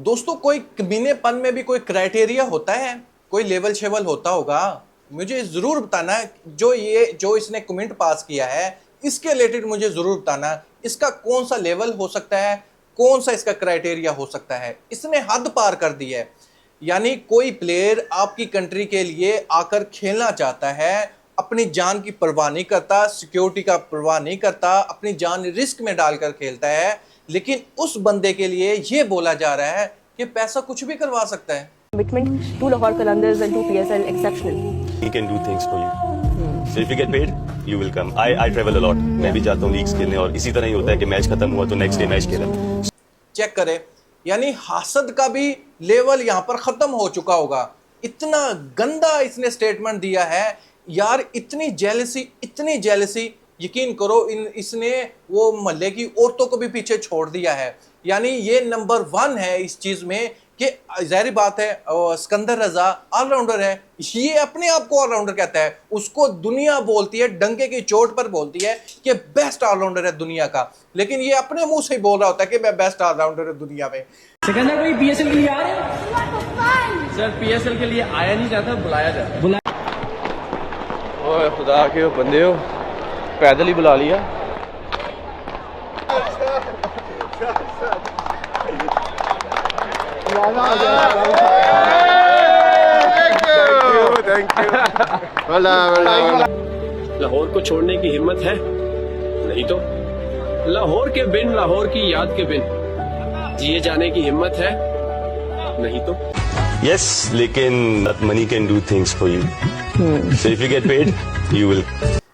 दोस्तों, कोई कमीनेपन में भी कोई क्राइटेरिया होता है, कोई लेवल शेवल होता होगा। मुझे ज़रूर बताना, जो इसने कमेंट पास किया है इसके रिलेटेड मुझे ज़रूर बताना, इसका कौन सा लेवल हो सकता है, कौन सा इसका क्राइटेरिया हो सकता है। इसने हद पार कर दी है। यानी कोई प्लेयर आपकी कंट्री के लिए आकर खेलना चाहता है, अपनी जान की परवाह नहीं करता, सिक्योरिटी का परवाह नहीं करता, अपनी जान रिस्क में डालकर खेलता है, लेकिन उस बंदे के लिए ये बोला जा रहा है कि पैसा कुछ भी करवा सकता है। Commitment to Lahore Qalandars and to PSL exceptional. He can do things for you. So if you get paid, you will come. I travel a lot. मैं भी जाता हूँ लीग्स खेलने और इसी तरह ही होता है कि मैच खत्म हुआ तो नेक्स्ट डे मैच खेला। चेक करें, यानी हासद का भी लेवल यहाँ पर खत्म हो चुका होगा। इतना गंदा इसने स्टेटमेंट दिया है यार, इतनी जेलसी, यकीन करो इसने वो मोहल्ले की औरतों को भी पीछे छोड़ दिया है। यानी ये नंबर 1 है इस चीज में कि जाहिर बात है सिकंदर रजा ऑलराउंडर है, ये अपने आप को ऑलराउंडर कहता है, उसको दुनिया बोलती है, डंके की चोट पर बोलती है कि बेस्ट ऑलराउंडर है दुनिया का, लेकिन ये अपने मुंह से ही बोल रहा होता है कि मैं बेस्ट ऑलराउंडर है दुनिया में। सिकंदर कोई पीएसएल के लिए आ रहे हैं? सर पीएसएल के लिए आया नहीं जाता, बुलाया जाता। ओए खुदा के बंदे हो, पैदल ही बुला लिया। लाहौर को छोड़ने की हिम्मत है? नहीं तो लाहौर के बिन, लाहौर की याद के बिन जिए जाने की हिम्मत है? नहीं तो Yes, लेकिन money can do things for you. So if you get paid, you will.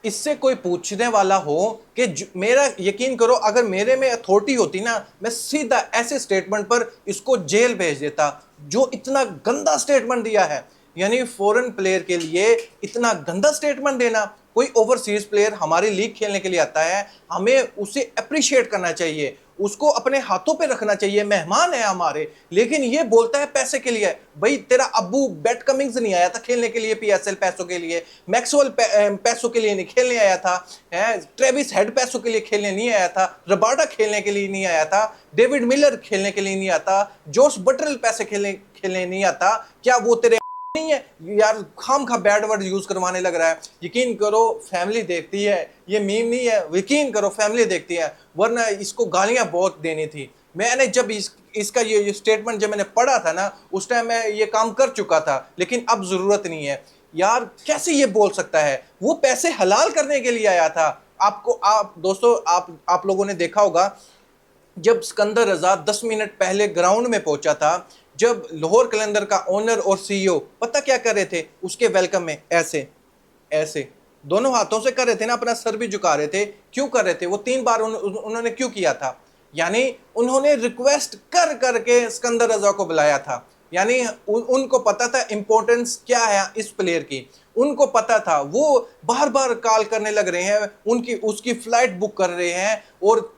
इससे कोई पूछने वाला हो कि मेरा, यकीन करो अगर मेरे में अथॉरिटी होती ना, मैं सीधा ऐसे स्टेटमेंट पर इसको जेल भेज देता, जो इतना गंदा स्टेटमेंट दिया है। यानी फॉरेन प्लेयर के लिए इतना गंदा स्टेटमेंट देना। कोई ओवरसीज प्लेयर हमारी लीग खेलने के लिए आता है, हमें उसे अप्रिशिएट करना चाहिए, उसको अपने हाथों पे रखना चाहिए, मेहमान है हमारे, लेकिन ये बोलता है पैसे के लिए। भाई तेरा अब्बू बैट कमिंग्स नहीं आया था खेलने के लिए पीएसएल पैसों के लिए, मैक्सवेल पैसों के लिए नहीं खेलने आया था, ट्रेविस हेड पैसों के लिए खेलने नहीं आया था, रबाडा खेलने के लिए नहीं आया था, डेविड मिलर खेलने के लिए नहीं आता, जोश बटरल पैसे खेलने नहीं आता। क्या वो तेरे नहीं है यार? खाम खा बैड वर्ड यूज करवाने लग रहा है। यकीन करो फैमिली देखती है, ये मीम नहीं है, यकीन करो फैमिली देखती है, वरना इसको गालियां बहुत देनी थी। मैंने जब इसका ये स्टेटमेंट जब मैंने पढ़ा था ना, उस टाइम मैं ये काम कर चुका था, लेकिन अब जरूरत नहीं है। यार कैसे ये बोल सकता है? वो पैसे हलाल करने के लिए आया था। दोस्तों आप लोगों ने देखा होगा, जब सिकंदर रजा 10 मिनट पहले ग्राउंड में पहुंचा था, जब लाहौर कलंदर का ओनर और सीईओ पता क्या कर रहे थे उसके वेलकम में, ऐसे दोनों हाथों से कर रहे थे ना, अपना सर भी झुका रहे थे। क्यों कर रहे थे? वो 3 बार उन्होंने क्यों किया था? यानी उन्होंने रिक्वेस्ट कर करके सिकंदर रजा को बुलाया था। यानी उनको पता था इंपॉर्टेंस क्या है इस प्लेयर की, उनको पता था। वो बार बार कॉल करने लग रहे हैं, उसकी फ्लाइट बुक कर रहे हैं। और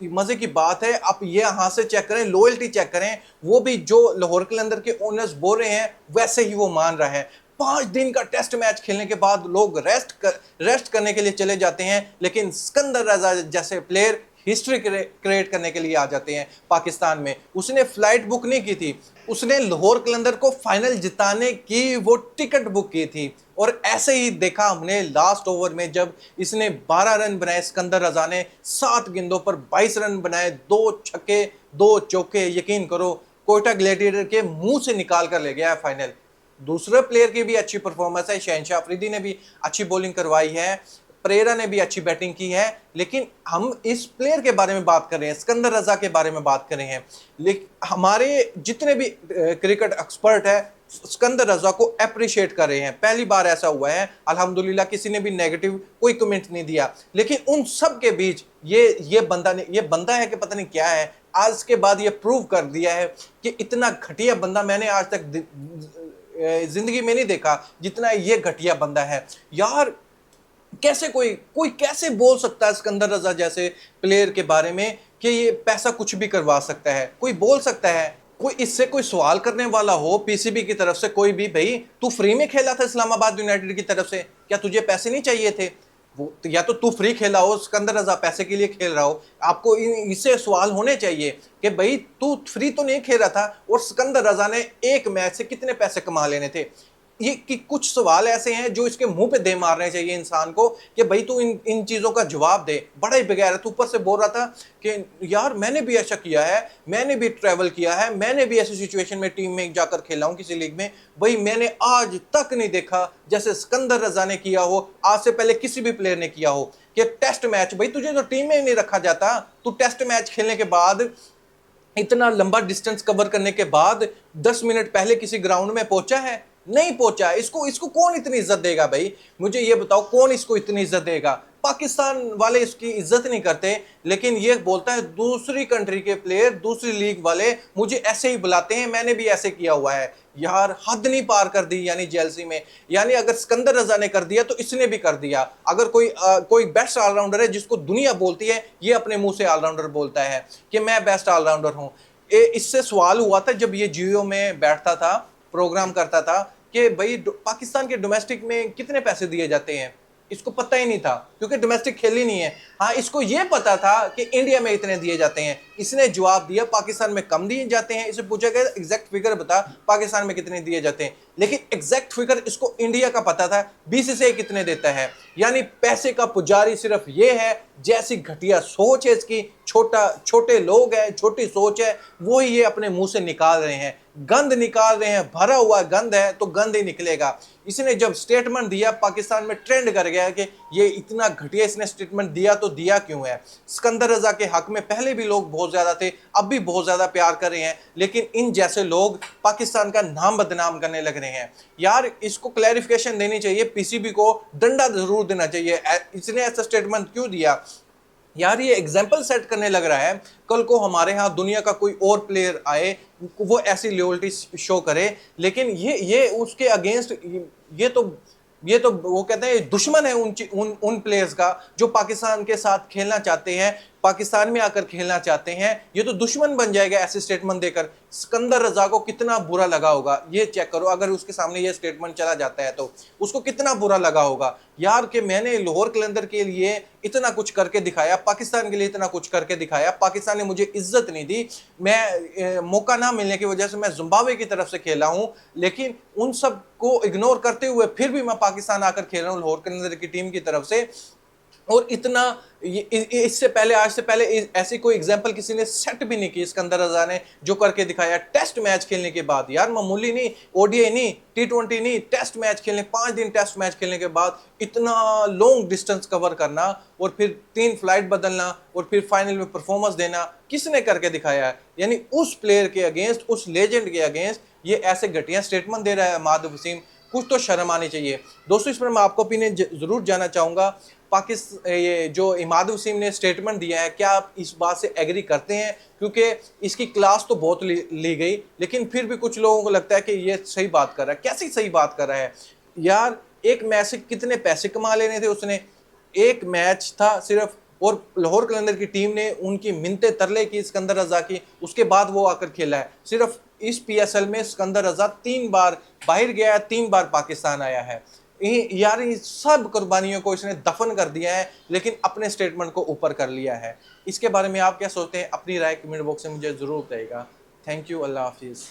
मजे की बात है, आप ये यहाँ से चेक करें, लॉयल्टी चेक करें, वो भी जो लाहौर कलंदर के ओनर्स बोल रहे हैं वैसे ही वो मान रहा है। 5 दिन का टेस्ट मैच खेलने के बाद लोग रेस्ट करने के लिए चले जाते हैं, लेकिन सिकंदर रजा जैसे प्लेयर हिस्ट्री क्रिएट करने के लिए आ जाते हैं पाकिस्तान में। उसने फ्लाइट बुक नहीं की थी, उसने लाहौर कलंदर को फाइनल जिताने की वो टिकट बुक की थी। और ऐसे ही देखा हमने लास्ट ओवर में, जब इसने 12 रन बनाए, सिकंदर रजा ने 7 गेंदों पर 22 रन बनाए, 2 छक्के 2 चौके। यकीन करो कोयटा ग्लैडिएटर के मुंह से निकाल कर ले गया है फाइनल। दूसरे प्लेयर की भी अच्छी परफॉर्मेंस है, शहनशाह अफरीदी ने भी अच्छी बॉलिंग करवाई है, परेरा ने भी अच्छी बैटिंग की है, लेकिन हम इस प्लेयर के बारे में बात कर रहे हैं, सिकंदर रजा के बारे में बात कर रहे हैं। लेकिन हमारे जितने भी क्रिकेट एक्सपर्ट है सिकंदर रजा को अप्रिशिएट कर रहे हैं। पहली बार ऐसा हुआ है अल्हम्दुलिल्लाह, किसी ने भी नेगेटिव कोई कमेंट नहीं दिया। लेकिन उन सब के बीच ये बंदा है कि पता नहीं क्या है, आज के बाद ये प्रूव कर दिया है कि इतना घटिया बंदा मैंने आज तक जिंदगी में नहीं देखा जितना ये घटिया बंदा है। यार कैसे कोई कैसे बोल सकता है सिकंदर रजा जैसे प्लेयर के बारे में कि ये पैसा कुछ भी करवा सकता है? कोई बोल सकता है? कोई इससे कोई सवाल करने वाला हो पीसीबी की तरफ से, कोई भी, भाई तू फ्री में खेला था इस्लामाबाद यूनाइटेड की तरफ से, क्या तुझे पैसे नहीं चाहिए थे? तो या तो तू फ्री खेला हो, सिकंदर रजा पैसे के लिए खेल रहा हो, आपको इससे सवाल होने चाहिए कि भाई तू फ्री तो नहीं खेल रहा था और सिकंदर रजा ने एक मैच से कितने पैसे कमा लेने थे। ये कि कुछ सवाल ऐसे हैं जो इसके मुंह पे दे मारने चाहिए इंसान को कि भाई तू इन चीज़ों का जवाब दे। बड़ा ही बगैर है। तू ऊपर से बोल रहा था कि यार मैंने भी ऐसा किया है, मैंने भी ट्रैवल किया है, मैंने भी ऐसी सिचुएशन में टीम में जाकर खेला हूँ किसी लीग में। भाई मैंने आज तक नहीं देखा जैसे सिकंदर रजा ने किया हो, आज से पहले किसी भी प्लेयर ने किया हो, कि टेस्ट मैच, भाई तुझे तो टीम में ही नहीं रखा जाता, तू टेस्ट मैच खेलने के बाद इतना लंबा डिस्टेंस कवर करने के बाद 10 मिनट पहले किसी ग्राउंड में पहुंचा है? नहीं पहुंचा। इसको कौन इतनी इज्जत देगा भाई? मुझे ये बताओ कौन इसको इतनी इज्जत देगा? पाकिस्तान वाले इसकी इज्जत नहीं करते, लेकिन ये बोलता है दूसरी कंट्री के प्लेयर, दूसरी लीग वाले मुझे ऐसे ही बुलाते हैं, मैंने भी ऐसे किया हुआ है। यार हद नहीं पार कर दी यानी जेलसी में। यानी अगर सिकंदर रजा ने कर दिया तो इसने भी कर दिया। अगर कोई बेस्ट ऑलराउंडर है जिसको दुनिया बोलती है, ये अपने मुंह से ऑलराउंडर बोलता है कि मैं बेस्ट ऑलराउंडर हूं। इससे सवाल हुआ था जब ये जियो में बैठता था, प्रोग्राम करता था, कि भाई पाकिस्तान के डोमेस्टिक में कितने पैसे दिए जाते हैं। इसको पता ही नहीं था क्योंकि डोमेस्टिक खेल ही नहीं है। हाँ, इसको ये पता था कि इंडिया में इतने दिए जाते हैं। इसने जवाब दिया पाकिस्तान में कम दिए जाते हैं। इसे पूछा गया एग्जैक्ट फिगर बता पाकिस्तान में कितने दिए जाते हैं, लेकिन एग्जैक्ट फिगर इसको इंडिया का पता था, बीसीसीआई कितने देता है। यानी पैसे का पुजारी सिर्फ ये है, जैसी घटिया सोच है इसकी, छोटे लोग हैं, छोटी सोच है, वो ही ये अपने मुंह से निकाल रहे हैं, गंद निकाल रहे हैं। भरा हुआ गंद है तो गंद ही निकलेगा। इसने जब स्टेटमेंट दिया पाकिस्तान में ट्रेंड कर गया कि ये इतना घटिया इसने स्टेटमेंट दिया, तो दिया क्यों है? सिकंदर रजा के हक में पहले भी लोग बहुत ज्यादा थे, अब भी बहुत ज्यादा प्यार कर रहे हैं, लेकिन इन जैसे लोग पाकिस्तान का नाम बदनाम करने लग रहे हैं। यार इसको क्लैरिफिकेशन देनी चाहिए, पीसीबी को डंडा जरूर देना चाहिए। इसने ऐसा स्टेटमेंट क्यों दिया? यार ये एग्जाम्पल सेट करने लग रहा है, कल को हमारे यहाँ दुनिया का कोई और प्लेयर आए, वो ऐसी लॉयल्टी शो करे, लेकिन ये उसके अगेंस्ट, ये तो वो कहते हैं दुश्मन है उन प्लेयर्स का जो पाकिस्तान के साथ खेलना चाहते हैं, पाकिस्तान में आकर खेलना चाहते हैं। ये तो दुश्मन बन जाएगा ऐसे स्टेटमेंट देकर। सिकंदर रजा को कितना बुरा लगा होगा, ये चेक करो। अगर उसके सामने ये स्टेटमेंट चला जाता है तो उसको कितना बुरा लगा होगा यार, कि मैंने लाहौर कलंदर के लिए इतना कुछ करके दिखाया, पाकिस्तान के लिए इतना कुछ करके दिखाया, पाकिस्तान ने मुझे इज्जत नहीं दी, मैं मौका ना मिलने की वजह से मैं जिम्बाब्वे की तरफ से खेला हूं, लेकिन उन सब को इग्नोर करते हुए फिर भी मैं पाकिस्तान आकर खेल रहा हूं लाहौर कलंदर की टीम की तरफ से। और इतना इससे पहले, आज से पहले ऐसी कोई एग्जांपल किसी ने सेट भी नहीं की सिकंदर रजा ने जो करके दिखाया टेस्ट मैच खेलने के बाद। यार मामूली नहीं, ओडीआई नहीं, टी20 नहीं, टेस्ट मैच खेलने, 5 दिन टेस्ट मैच खेलने के बाद इतना लॉन्ग डिस्टेंस कवर करना और फिर 3 फ्लाइट बदलना और फिर फाइनल में परफॉर्मेंस देना, किसने करके दिखाया है? यानी उस प्लेयर के अगेंस्ट, उस लेजेंड के अगेंस्ट ये ऐसे घटिया स्टेटमेंट दे रहा है इमाद वसीम। कुछ तो शर्म आनी चाहिए। दोस्तों इस पर मैं आपको ओपिनियन जरूर जानना चाहूँगा। ये जो इमाद वसीम ने स्टेटमेंट दिया है, क्या आप इस बात से एग्री करते हैं? क्योंकि इसकी क्लास तो बहुत ली गई, लेकिन फिर भी कुछ लोगों को लगता है कि ये सही बात कर रहा है। कैसी सही बात कर रहा है यार? एक मैच से कितने पैसे कमा लेने थे उसने? एक मैच था सिर्फ, और लाहौर कलंदर की टीम ने उनकी मिन्नतें तरले की सिकंदर रजा की, उसके बाद वो आकर खेला है। सिर्फ इस पीएसएल में सिकंदर रजा 3 बार बाहर गया है, 3 बार पाकिस्तान आया है। यार ये सब कुर्बानियों को इसने दफन कर दिया है, लेकिन अपने स्टेटमेंट को ऊपर कर लिया है। इसके बारे में आप क्या सोचते हैं? अपनी राय कमेंट बॉक्स में मुझे जरूर बताइएगा। थैंक यू, अल्लाह हाफिज़।